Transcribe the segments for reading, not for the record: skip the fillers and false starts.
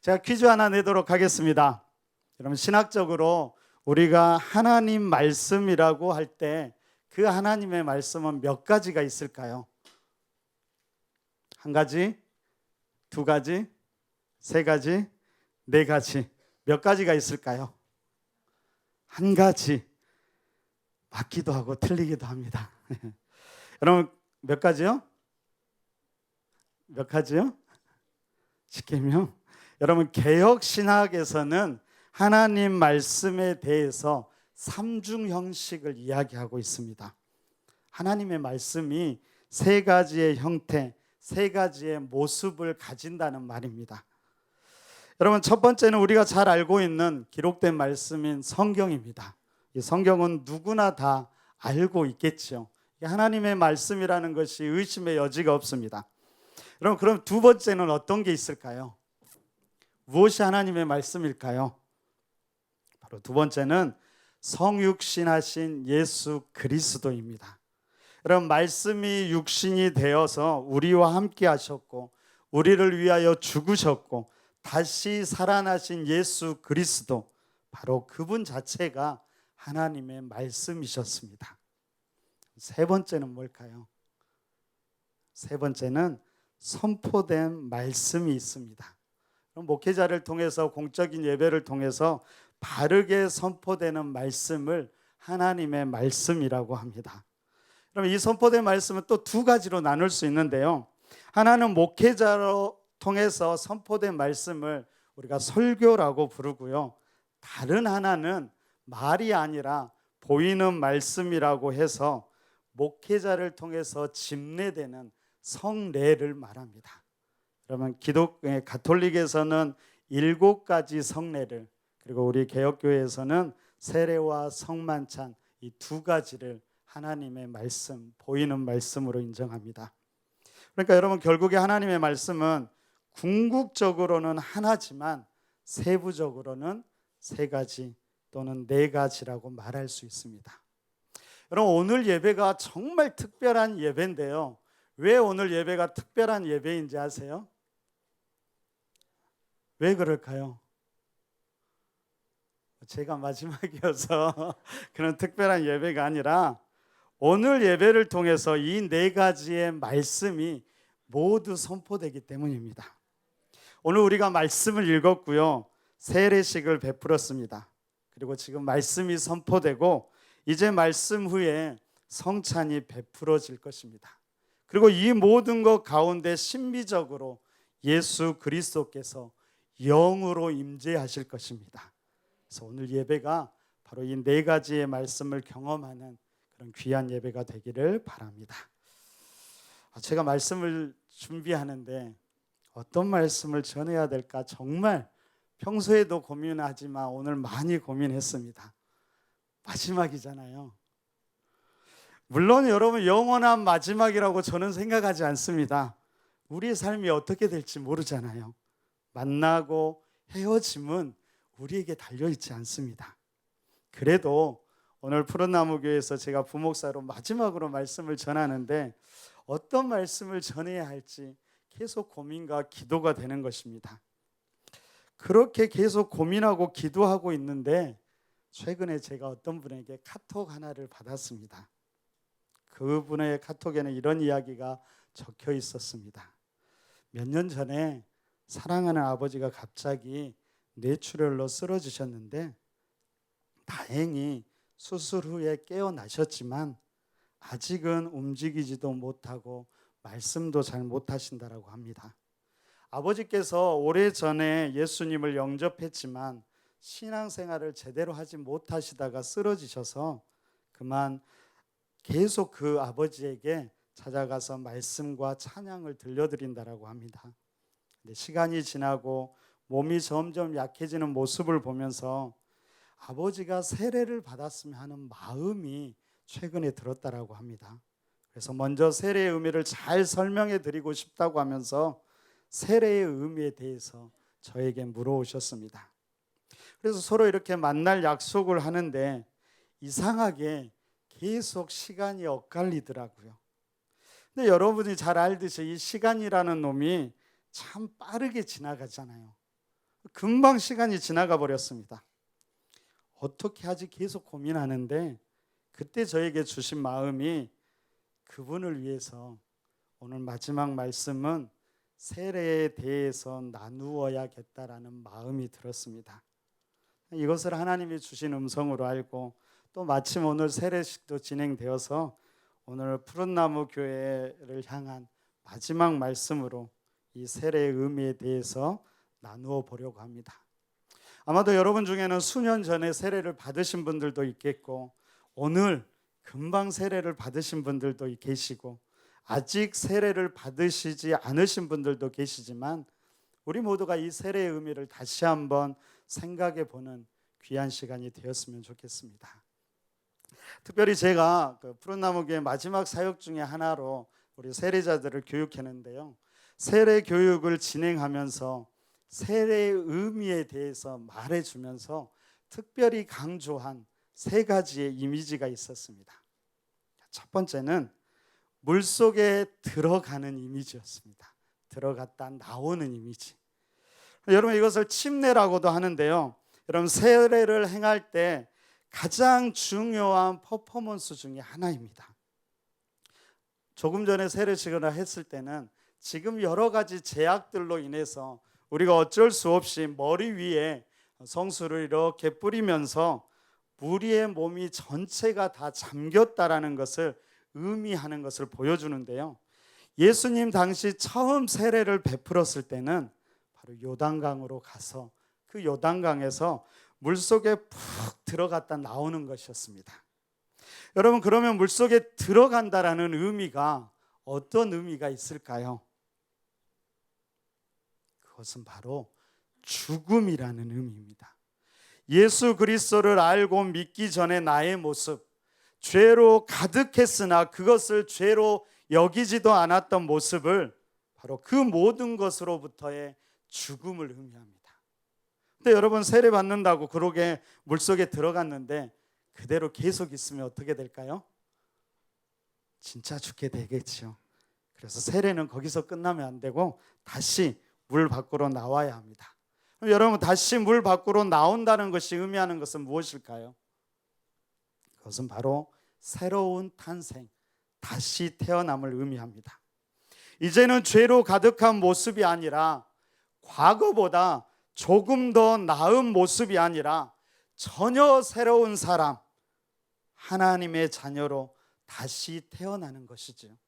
제가 퀴즈 하나 내도록 하겠습니다. 여러분, 신학적으로 우리가 하나님 말씀이라고 할 때 그 하나님의 말씀은 몇 가지가 있을까요? 한 가지, 두 가지, 세 가지, 네 가지. 몇 가지가 있을까요? 한 가지. 맞기도 하고 틀리기도 합니다. 여러분, 몇 가지요? 몇 가지요? 10개명. 여러분, 개혁 신학에서는 하나님 말씀에 대해서 삼중 형식을 이야기하고 있습니다. 하나님의 말씀이 세 가지의 형태, 세 가지의 모습을 가진다는 말입니다. 여러분, 첫 번째는 우리가 잘 알고 있는 기록된 말씀인 성경입니다. 이 성경은 누구나 다 알고 있겠죠. 하나님의 말씀이라는 것이 의심의 여지가 없습니다. 그럼 두 번째는 어떤 게 있을까요? 무엇이 하나님의 말씀일까요? 바로 두 번째는 성육신하신 예수 그리스도입니다. 여러분, 말씀이 육신이 되어서 우리와 함께 하셨고 우리를 위하여 죽으셨고 다시 살아나신 예수 그리스도, 바로 그분 자체가 하나님의 말씀이셨습니다. 세 번째는 뭘까요? 세 번째는 선포된 말씀이 있습니다. 목회자를 통해서, 공적인 예배를 통해서 바르게 선포되는 말씀을 하나님의 말씀이라고 합니다. 그럼 이 선포된 말씀은 또 두 가지로 나눌 수 있는데요. 하나는 목회자로 통해서 선포된 말씀을 우리가 설교라고 부르고요. 다른 하나는 말이 아니라 보이는 말씀이라고 해서 목회자를 통해서 집례되는 성례를 말합니다. 그러면 가톨릭에서는 7가지 성례를, 그리고 우리 개혁교회에서는 세례와 성만찬, 이 두 가지를 하나님의 말씀, 보이는 말씀으로 인정합니다. 그러니까 여러분, 결국에 하나님의 말씀은 궁극적으로는 하나지만 세부적으로는 세 가지 또는 네 가지라고 말할 수 있습니다. 여러분, 오늘 예배가 정말 특별한 예배인데요. 왜 오늘 예배가 특별한 예배인지 아세요? 왜 그럴까요? 제가 마지막이어서 그런 특별한 예배가 아니라 오늘 예배를 통해서 이 네 가지의 말씀이 모두 선포되기 때문입니다. 오늘 우리가 말씀을 읽었고요. 세례식을 베풀었습니다. 그리고 지금 말씀이 선포되고 이제 말씀 후에 성찬이 베풀어질 것입니다. 그리고 이 모든 것 가운데 신비적으로 예수 그리스도께서 영으로 임재하실 것입니다. 그래서 오늘 예배가 바로 이 네 가지의 말씀을 경험하는 그런 귀한 예배가 되기를 바랍니다. 제가 말씀을 준비하는데 어떤 말씀을 전해야 될까 정말 평소에도 고민하지만 오늘 많이 고민했습니다. 마지막이잖아요. 물론 여러분, 영원한 마지막이라고 저는 생각하지 않습니다. 우리의 삶이 어떻게 될지 모르잖아요. 만나고 헤어짐은 우리에게 달려있지 않습니다. 그래도 오늘 푸른나무교회에서 제가 부목사로 마지막으로 말씀을 전하는데 어떤 말씀을 전해야 할지 계속 고민과 기도가 되는 것입니다. 그렇게 계속 고민하고 기도하고 있는데 최근에 제가 어떤 분에게 카톡 하나를 받았습니다. 그분의 카톡에는 이런 이야기가 적혀 있었습니다. 몇 년 전에 사랑하는 아버지가 갑자기 뇌출혈로 쓰러지셨는데 다행히 수술 후에 깨어나셨지만 아직은 움직이지도 못하고 말씀도 잘 못하신다라고 합니다. 아버지께서 오래전에 예수님을 영접했지만 신앙생활을 제대로 하지 못하시다가 쓰러지셔서 그만 계속 그 아버지에게 찾아가서 말씀과 찬양을 들려드린다라고 합니다. 근데 시간이 지나고 몸이 점점 약해지는 모습을 보면서 아버지가 세례를 받았으면 하는 마음이 최근에 들었다라고 합니다. 그래서 먼저 세례의 의미를 잘 설명해 드리고 싶다고 하면서 세례의 의미에 대해서 저에게 물어오셨습니다. 그래서 서로 이렇게 만날 약속을 하는데 이상하게 계속 시간이 엇갈리더라고요. 근데 여러분이 잘 알듯이 이 시간이라는 놈이 참 빠르게 지나가잖아요. 금방 시간이 지나가 버렸습니다. 어떻게 하지 계속 고민하는데 그때 저에게 주신 마음이 그분을 위해서 오늘 마지막 말씀은 세례에 대해서 나누어야겠다라는 마음이 들었습니다. 이것을 하나님이 주신 음성으로 알고 또 마침 오늘 세례식도 진행되어서 오늘 푸른나무 교회를 향한 마지막 말씀으로 이 세례의 의미에 대해서 나누어 보려고 합니다. 아마도 여러분 중에는 수년 전에 세례를 받으신 분들도 있겠고 오늘 금방 세례를 받으신 분들도 계시고 아직 세례를 받으시지 않으신 분들도 계시지만 우리 모두가 이 세례의 의미를 다시 한번 생각해 보는 귀한 시간이 되었으면 좋겠습니다. 특별히 제가 푸른나무교회 마지막 사역 중에 하나로 우리 세례자들을 교육했는데요. 세례 교육을 진행하면서 세례의 의미에 대해서 말해주면서 특별히 강조한 세 가지의 이미지가 있었습니다. 첫 번째는 물속에 들어가는 이미지였습니다. 들어갔다 나오는 이미지. 여러분 이것을 침례라고도 하는데요. 여러분 세례를 행할 때 가장 중요한 퍼포먼스 중에 하나입니다. 조금 전에 세례식을 했을 때는 지금 여러 가지 제약들로 인해서 우리가 어쩔 수 없이 머리 위에 성수를 이렇게 뿌리면서 우리의 몸이 전체가 다 잠겼다라는 것을 의미하는 것을 보여주는데요. 예수님 당시 처음 세례를 베풀었을 때는 바로 요단강으로 가서 그 요단강에서 물속에 푹 들어갔다 나오는 것이었습니다. 여러분 그러면 물속에 들어간다라는 의미가 어떤 의미가 있을까요? 그것은 바로 죽음이라는 의미입니다. 예수 그리스도를 알고 믿기 전에 나의 모습, 죄로 가득했으나 그것을 죄로 여기지도 않았던 모습을 바로 그 모든 것으로부터의 죽음을 의미합니다. 근데 여러분 세례 받는다고 그러게 물속에 들어갔는데 그대로 계속 있으면 어떻게 될까요? 진짜 죽게 되겠죠. 그래서 세례는 거기서 끝나면 안 되고 다시 물 밖으로 나와야 합니다. 그럼 여러분 다시 물 밖으로 나온다는 것이 의미하는 것은 무엇일까요? 그것은 바로 새로운 탄생, 다시 태어남을 의미합니다. 이제는 죄로 가득한 모습이 아니라 과거보다 조금 더 나은 모습이 아니라 전혀 새로운 사람, 하나님의 자녀로 다시 태어나는 것이죠.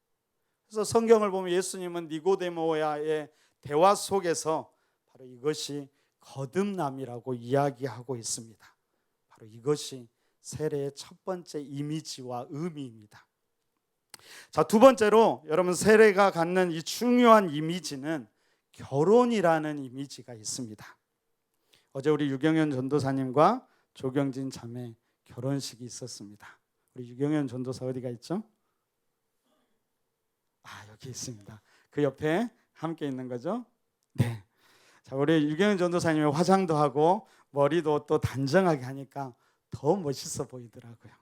그래서 성경을 보면 예수님은 니고데모와의 대화 속에서 바로 이것이 거듭남이라고 이야기하고 있습니다. 바로 이것이 세례의 첫 번째 이미지와 의미입니다. 자, 두 번째로 여러분 세례가 갖는 이 중요한 이미지는 결혼이라는 이미지가 있습니다. 어제 우리 유경현 전도사님과 조경진 자매 결혼식이 있었습니다. 우리 유경현 전도사 어디가 있죠? 여기 있습니다. 그 옆에 함께 있는 거죠? 네. 자, 우리 유경현 전도사님이 화장도 하고 머리도 또 단정하게 하니까 더 멋있어 보이더라고요.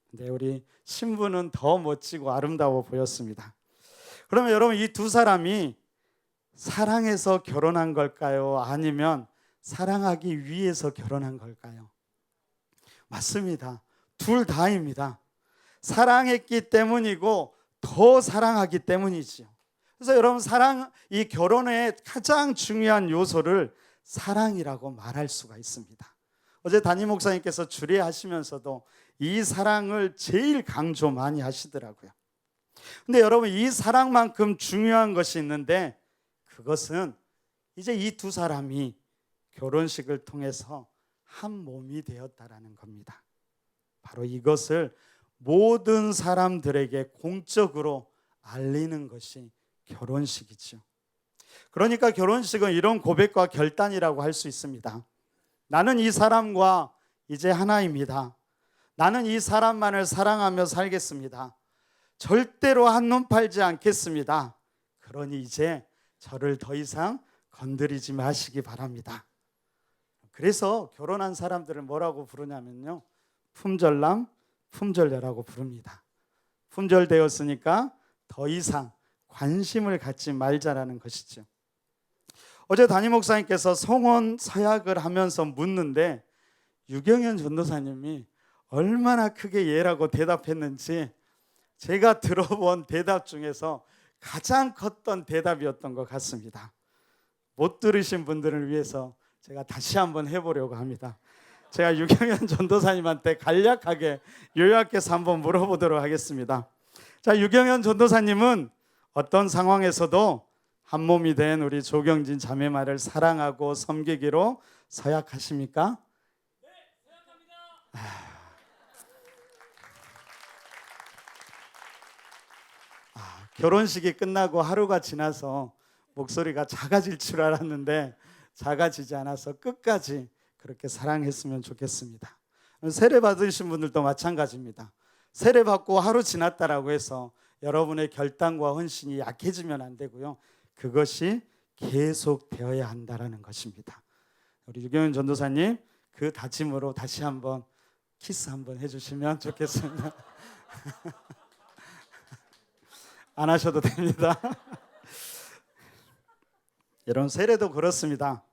근데 우리 신부는 더 멋지고 아름다워 보였습니다. 그러면 여러분 이 두 사람이 사랑해서 결혼한 걸까요? 아니면 사랑하기 위해서 결혼한 걸까요? 맞습니다. 둘 다입니다. 사랑했기 때문이고 더 사랑하기 때문이지요. 그래서 여러분 이 결혼의 가장 중요한 요소를 사랑이라고 말할 수가 있습니다. 어제 담임 목사님께서 주례하시면서도 이 사랑을 제일 강조 많이 하시더라고요. 근데 여러분 이 사랑만큼 중요한 것이 있는데 그것은 이제 이 두 사람이 결혼식을 통해서 한 몸이 되었다라는 겁니다. 바로 이것을 모든 사람들에게 공적으로 알리는 것이 결혼식이죠. 그러니까 결혼식은 이런 고백과 결단이라고 할 수 있습니다. 나는 이 사람과 이제 하나입니다. 나는 이 사람만을 사랑하며 살겠습니다. 절대로 한눈 팔지 않겠습니다. 그러니 이제 저를 더 이상 건드리지 마시기 바랍니다. 그래서 결혼한 사람들을 뭐라고 부르냐면요, 품절남, 품절녀라고 부릅니다. 품절되었으니까 더 이상 관심을 갖지 말자라는 것이죠. 어제 담임 목사님께서 성원 서약을 하면서 묻는데 유경현 전도사님이 얼마나 크게 예라고 대답했는지 제가 들어본 대답 중에서 가장 컸던 대답이었던 것 같습니다. 못 들으신 분들을 위해서 제가 다시 한번 해보려고 합니다. 제가 유경현 전도사님한테 간략하게 요약해서 한번 물어보도록 하겠습니다. 자, 유경현 전도사님은 어떤 상황에서도 한 몸이 된 우리 조경진 자매마를 사랑하고 섬기기로 서약하십니까? 네, 서약합니다. 결혼식이 끝나고 하루가 지나서 목소리가 작아질 줄 알았는데 작아지지 않아서 끝까지 그렇게 사랑했으면 좋겠습니다. 세례 받으신 분들도 마찬가지입니다. 세례 받고 하루 지났다라고 해서 여러분의 결단과 헌신이 약해지면 안 되고요. 그것이 계속되어야 한다라는 것입니다. 우리 유경현 전도사님 그 다짐으로 다시 한번 키스 한번 해주시면 좋겠습니다. 안 하셔도 됩니다. 여러분, 세례도 그렇습니다.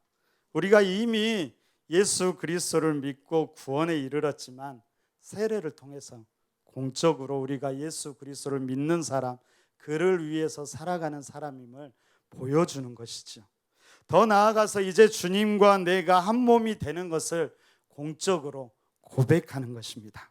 우리가 이미 예수 그리스도를 믿고 구원에 이르렀지만 세례를 통해서 공적으로 우리가 예수 그리스도를 믿는 사람, 그를 위해서 살아가는 사람임을 보여주는 것이죠. 더 나아가서 이제 주님과 내가 한 몸이 되는 것을 공적으로 고백하는 것입니다.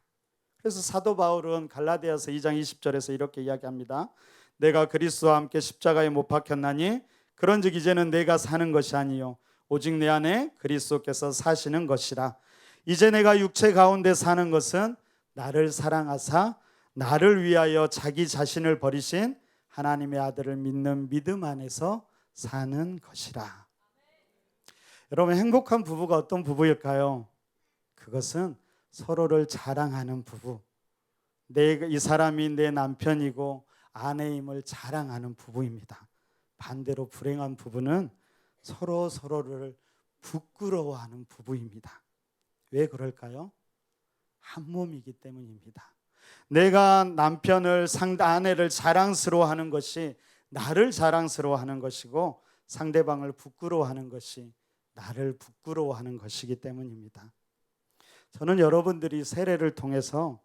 그래서 사도 바울은 갈라디아서 2장 20절에서 이렇게 이야기합니다. 내가 그리스도와 함께 십자가에 못 박혔나니 그런즉 이제는 내가 사는 것이 아니요 오직 내 안에 그리스도께서 사시는 것이라. 이제 내가 육체 가운데 사는 것은 나를 사랑하사 나를 위하여 자기 자신을 버리신 하나님의 아들을 믿는 믿음 안에서 사는 것이라. 여러분, 행복한 부부가 어떤 부부일까요? 그것은 서로를 자랑하는 부부. 이 사람이 내 남편이고 아내임을 자랑하는 부부입니다. 반대로 불행한 부부는 서로를 부끄러워하는 부부입니다. 왜 그럴까요? 한 몸이기 때문입니다. 내가 남편을 아내를 자랑스러워하는 것이 나를 자랑스러워하는 것이고 상대방을 부끄러워하는 것이 나를 부끄러워하는 것이기 때문입니다. 저는 여러분들이 세례를 통해서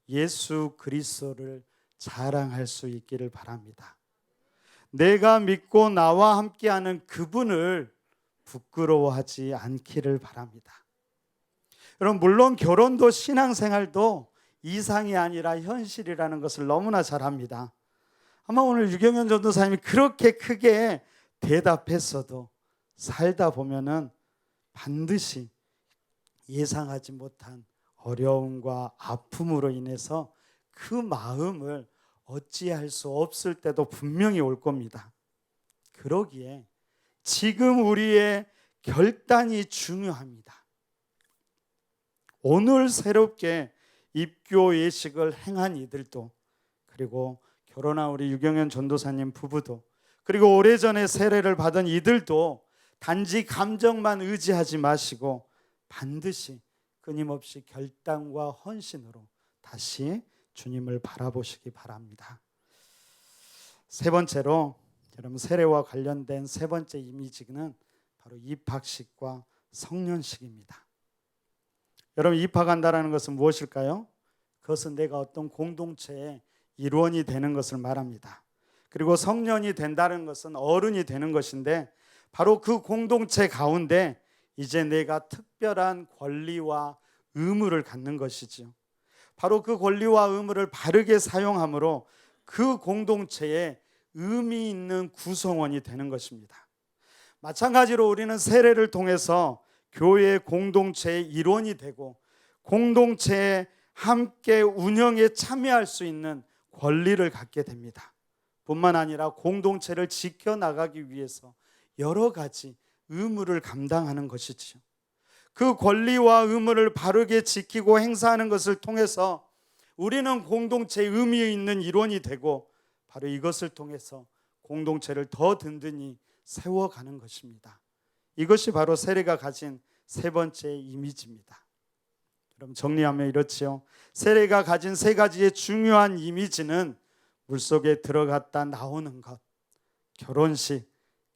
예수 그리스도를 자랑할 수 있기를 바랍니다. 내가 믿고 나와 함께하는 그분을 부끄러워하지 않기를 바랍니다. 여러분, 물론 결혼도 신앙생활도 이상이 아니라 현실이라는 것을 너무나 잘 압니다. 아마 오늘 유경현 전도사님이 그렇게 크게 대답했어도 살다 보면은 반드시 예상하지 못한 어려움과 아픔으로 인해서 그 마음을 어찌할 수 없을 때도 분명히 올 겁니다. 그러기에 지금 우리의 결단이 중요합니다. 오늘 새롭게 입교 예식을 행한 이들도, 그리고 결혼한 우리 유경현 전도사님 부부도, 그리고 오래전에 세례를 받은 이들도 단지 감정만 의지하지 마시고 반드시 끊임없이 결단과 헌신으로 다시 주님을 바라보시기 바랍니다. 세 번째로, 여러분, 세례와 관련된 세 번째 이미지는 바로 입학식과 성년식입니다. 여러분, 입학한다는 것은 무엇일까요? 그것은 내가 어떤 공동체의 일원이 되는 것을 말합니다. 그리고 성년이 된다는 것은 어른이 되는 것인데, 바로 그 공동체 가운데 이제 내가 특별한 권리와 의무를 갖는 것이지요. 바로 그 권리와 의무를 바르게 사용함으로 그 공동체에 의미 있는 구성원이 되는 것입니다. 마찬가지로 우리는 세례를 통해서 교회 공동체의 일원이 되고 공동체에 함께 운영에 참여할 수 있는 권리를 갖게 됩니다. 뿐만 아니라 공동체를 지켜나가기 위해서 여러 가지 의무를 감당하는 것이지요. 그 권리와 의무를 바르게 지키고 행사하는 것을 통해서 우리는 공동체의 의미 있는 일원이 되고, 바로 이것을 통해서 공동체를 더 든든히 세워가는 것입니다. 이것이 바로 세례가 가진 세 번째 이미지입니다. 그럼 정리하면 이렇지요. 세례가 가진 세 가지의 중요한 이미지는 물속에 들어갔다 나오는 것, 결혼식,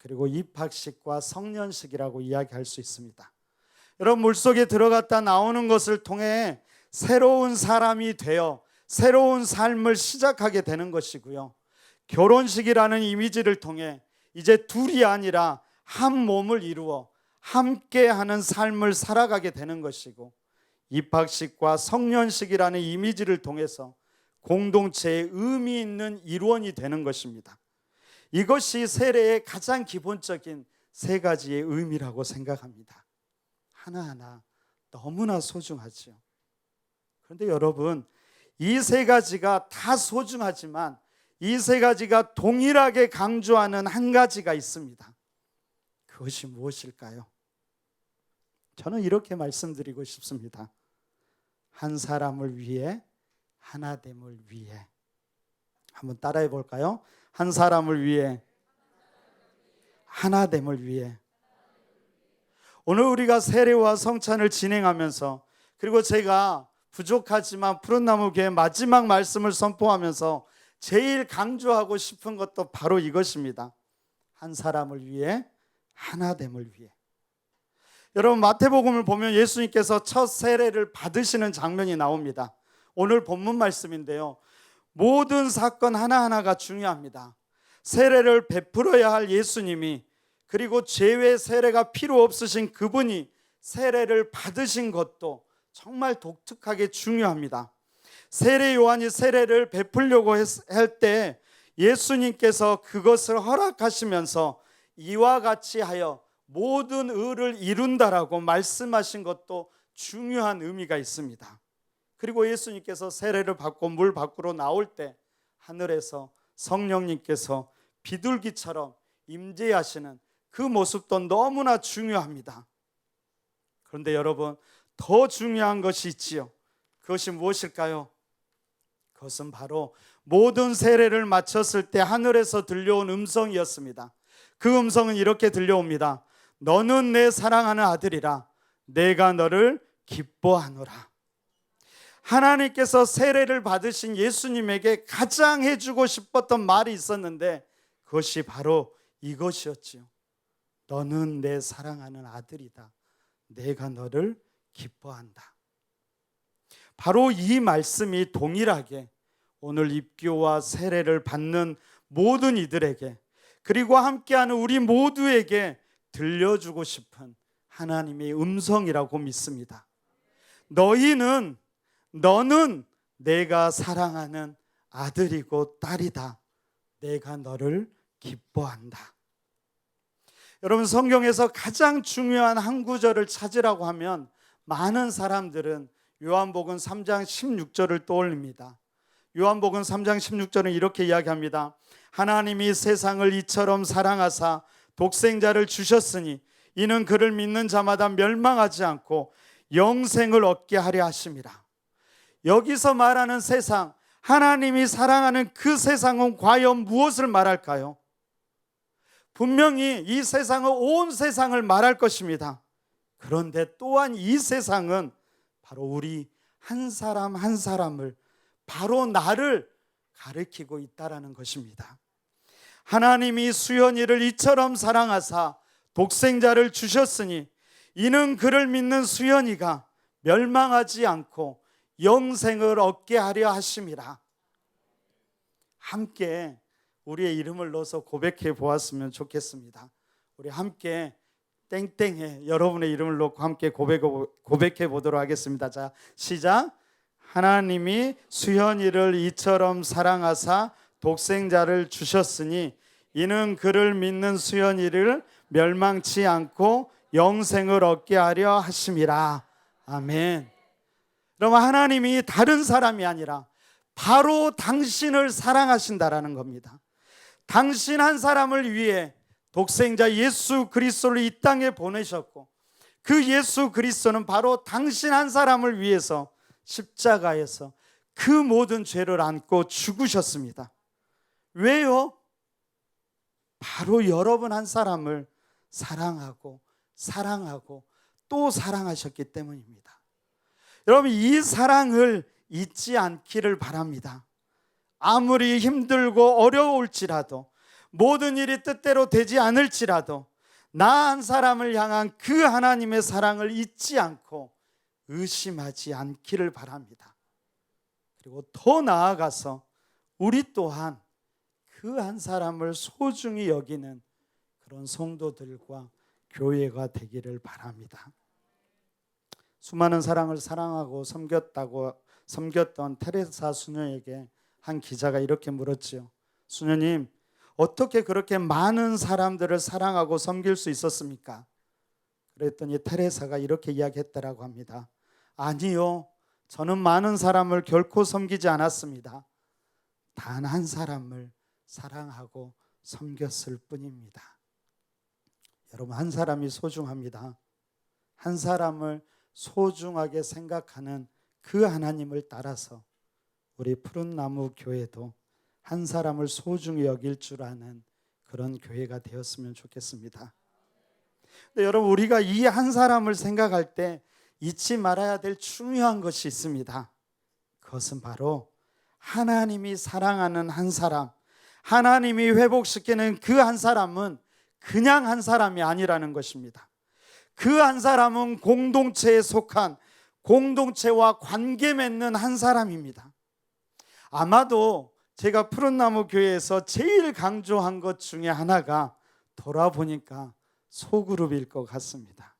그리고 입학식과 성년식이라고 이야기할 수 있습니다. 여러분, 물속에 들어갔다 나오는 것을 통해 새로운 사람이 되어 새로운 삶을 시작하게 되는 것이고요. 결혼식이라는 이미지를 통해 이제 둘이 아니라 한 몸을 이루어 함께하는 삶을 살아가게 되는 것이고, 입학식과 성년식이라는 이미지를 통해서 공동체의 의미 있는 일원이 되는 것입니다. 이것이 세례의 가장 기본적인 세 가지의 의미라고 생각합니다. 하나하나 너무나 소중하지요. 그런데 여러분, 이 세 가지가 다 소중하지만 이 세 가지가 동일하게 강조하는 한 가지가 있습니다. 그것이 무엇일까요? 저는 이렇게 말씀드리고 싶습니다. 한 사람을 위해, 하나됨을 위해. 한번 따라해 볼까요? 한 사람을 위해, 하나됨을 위해. 오늘 우리가 세례와 성찬을 진행하면서, 그리고 제가 부족하지만 푸른나무 교회 마지막 말씀을 선포하면서 제일 강조하고 싶은 것도 바로 이것입니다. 한 사람을 위해, 하나됨을 위해. 여러분, 마태복음을 보면 예수님께서 첫 세례를 받으시는 장면이 나옵니다. 오늘 본문 말씀인데요, 모든 사건 하나하나가 중요합니다. 세례를 베풀어야 할 예수님이, 그리고 죄의 세례가 필요 없으신 그분이 세례를 받으신 것도 정말 독특하게 중요합니다. 세례 요한이 세례를 베풀려고 할 때 예수님께서 그것을 허락하시면서 이와 같이 하여 모든 의를 이룬다라고 말씀하신 것도 중요한 의미가 있습니다. 그리고 예수님께서 세례를 받고 물 밖으로 나올 때 하늘에서 성령님께서 비둘기처럼 임재하시는 그 모습도 너무나 중요합니다. 그런데 여러분, 더 중요한 것이 있지요. 그것이 무엇일까요? 그것은 바로 모든 세례를 마쳤을 때 하늘에서 들려온 음성이었습니다. 그 음성은 이렇게 들려옵니다. 너는 내 사랑하는 아들이라, 내가 너를 기뻐하노라. 하나님께서 세례를 받으신 예수님에게 가장 해주고 싶었던 말이 있었는데 그것이 바로 이것이었지요. 너는 내 사랑하는 아들이다. 내가 너를 기뻐한다. 바로 이 말씀이 동일하게 오늘 입교와 세례를 받는 모든 이들에게, 그리고 함께하는 우리 모두에게 들려주고 싶은 하나님의 음성이라고 믿습니다. 너는 내가 사랑하는 아들이고 딸이다. 내가 너를 기뻐한다. 여러분, 성경에서 가장 중요한 한 구절을 찾으라고 하면 많은 사람들은 요한복음 3장 16절을 떠올립니다. 요한복음 3장 16절은 이렇게 이야기합니다. 하나님이 세상을 이처럼 사랑하사 독생자를 주셨으니 이는 그를 믿는 자마다 멸망하지 않고 영생을 얻게 하려 하심이라. 여기서 말하는 세상, 하나님이 사랑하는 그 세상은 과연 무엇을 말할까요? 분명히 이 세상은 온 세상을 말할 것입니다. 그런데 또한 이 세상은 바로 우리 한 사람 한 사람을, 바로 나를 가리키고 있다라는 것입니다. 하나님이 수연이를 이처럼 사랑하사 독생자를 주셨으니 이는 그를 믿는 수연이가 멸망하지 않고 영생을 얻게 하려 하심이라. 함께 우리의 이름을 넣어서 고백해 보았으면 좋겠습니다. 우리 함께 땡땡해, 여러분의 이름을 넣고 함께 고백해 보도록 하겠습니다. 자, 시작. 하나님이 수현이를 이처럼 사랑하사 독생자를 주셨으니 이는 그를 믿는 수현이를 멸망치 않고 영생을 얻게 하려 하심이라. 아멘. 그럼 하나님이 다른 사람이 아니라 바로 당신을 사랑하신다라는 겁니다. 당신 한 사람을 위해 독생자 예수 그리스도를 이 땅에 보내셨고, 그 예수 그리스도는 바로 당신 한 사람을 위해서 십자가에서 그 모든 죄를 안고 죽으셨습니다. 왜요? 바로 여러분 한 사람을 사랑하고 또 사랑하셨기 때문입니다. 여러분, 이 사랑을 잊지 않기를 바랍니다. 아무리 힘들고 어려울지라도, 모든 일이 뜻대로 되지 않을지라도 나 한 사람을 향한 그 하나님의 사랑을 잊지 않고 의심하지 않기를 바랍니다. 그리고 더 나아가서 우리 또한 그 한 사람을 소중히 여기는 그런 성도들과 교회가 되기를 바랍니다. 수많은 사랑을 사랑하고 섬겼던 테레사 수녀에게 한 기자가 이렇게 물었지요. 수녀님, 어떻게 그렇게 많은 사람들을 사랑하고 섬길 수 있었습니까? 그랬더니 테레사가 이렇게 이야기했다라고 합니다. 아니요, 저는 많은 사람을 결코 섬기지 않았습니다. 단 한 사람을 사랑하고 섬겼을 뿐입니다. 여러분, 한 사람이 소중합니다. 한 사람을 소중하게 생각하는 그 하나님을 따라서 우리 푸른나무 교회도 한 사람을 소중히 여길 줄 아는 그런 교회가 되었으면 좋겠습니다. 근데 여러분, 우리가 이 한 사람을 생각할 때 잊지 말아야 될 중요한 것이 있습니다. 그것은 바로 하나님이 사랑하는 한 사람, 하나님이 회복시키는 그 한 사람은 그냥 한 사람이 아니라는 것입니다. 그 한 사람은 공동체에 속한, 공동체와 관계 맺는 한 사람입니다. 아마도 제가 푸른나무 교회에서 제일 강조한 것 중에 하나가 돌아보니까 소그룹일 것 같습니다.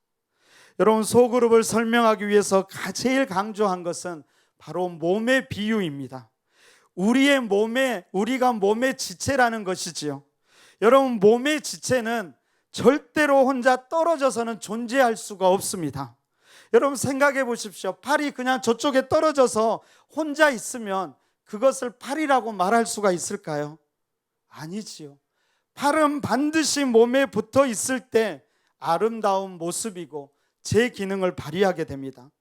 여러분, 소그룹을 설명하기 위해서 제일 강조한 것은 바로 몸의 비유입니다. 우리가 몸의 지체라는 것이지요. 여러분, 몸의 지체는 절대로 혼자 떨어져서는 존재할 수가 없습니다. 여러분, 생각해 보십시오. 팔이 그냥 저쪽에 떨어져서 혼자 있으면 그것을 팔이라고 말할 수가 있을까요? 아니지요. 팔은 반드시 몸에 붙어 있을 때 아름다운 모습이고 제 기능을 발휘하게 됩니다.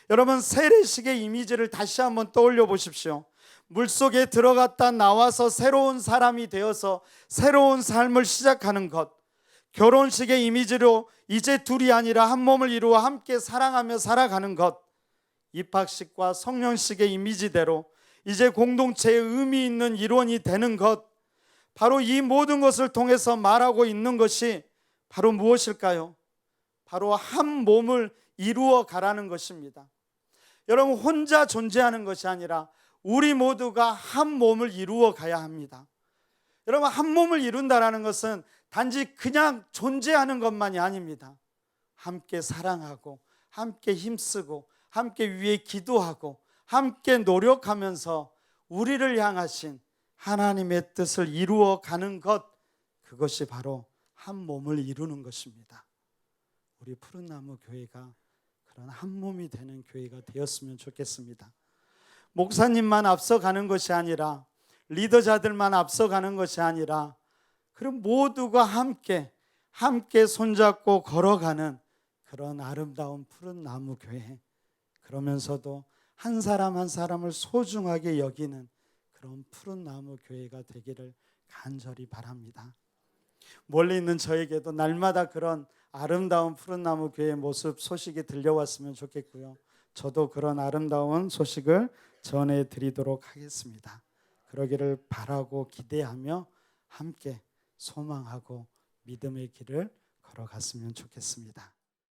여러분, 세례식의 이미지를 다시 한번 떠올려 보십시오. 물속에 들어갔다 나와서 새로운 사람이 되어서 새로운 삶을 시작하는 것, 결혼식의 이미지로 이제 둘이 아니라 한 몸을 이루어 함께 사랑하며 살아가는 것, 입학식과 성령식의 이미지대로 이제 공동체의 의미 있는 일원이 되는 것, 바로 이 모든 것을 통해서 말하고 있는 것이 바로 무엇일까요? 바로 한 몸을 이루어 가라는 것입니다. 여러분, 혼자 존재하는 것이 아니라 우리 모두가 한 몸을 이루어 가야 합니다. 여러분, 한 몸을 이룬다는 것은 단지 그냥 존재하는 것만이 아닙니다. 함께 사랑하고 함께 힘쓰고 함께 위해 기도하고 함께 노력하면서 우리를 향하신 하나님의 뜻을 이루어 가는 것, 그것이 바로 한 몸을 이루는 것입니다. 우리 푸른나무 교회가 그런 한 몸이 되는 교회가 되었으면 좋겠습니다. 목사님만 앞서가는 것이 아니라, 리더자들만 앞서가는 것이 아니라, 그럼 모두가 함께 손잡고 걸어가는 그런 아름다운 푸른나무 교회, 그러면서도 한 사람 한 사람을 소중하게 여기는 그런 푸른나무 교회가 되기를 간절히 바랍니다. 멀리 있는 저에게도 날마다 그런 아름다운 푸른나무 교회의 모습, 소식이 들려왔으면 좋겠고요. 저도 그런 아름다운 소식을 전해드리도록 하겠습니다. 그러기를 바라고 기대하며 함께 소망하고 믿음의 길을 걸어갔으면 좋겠습니다.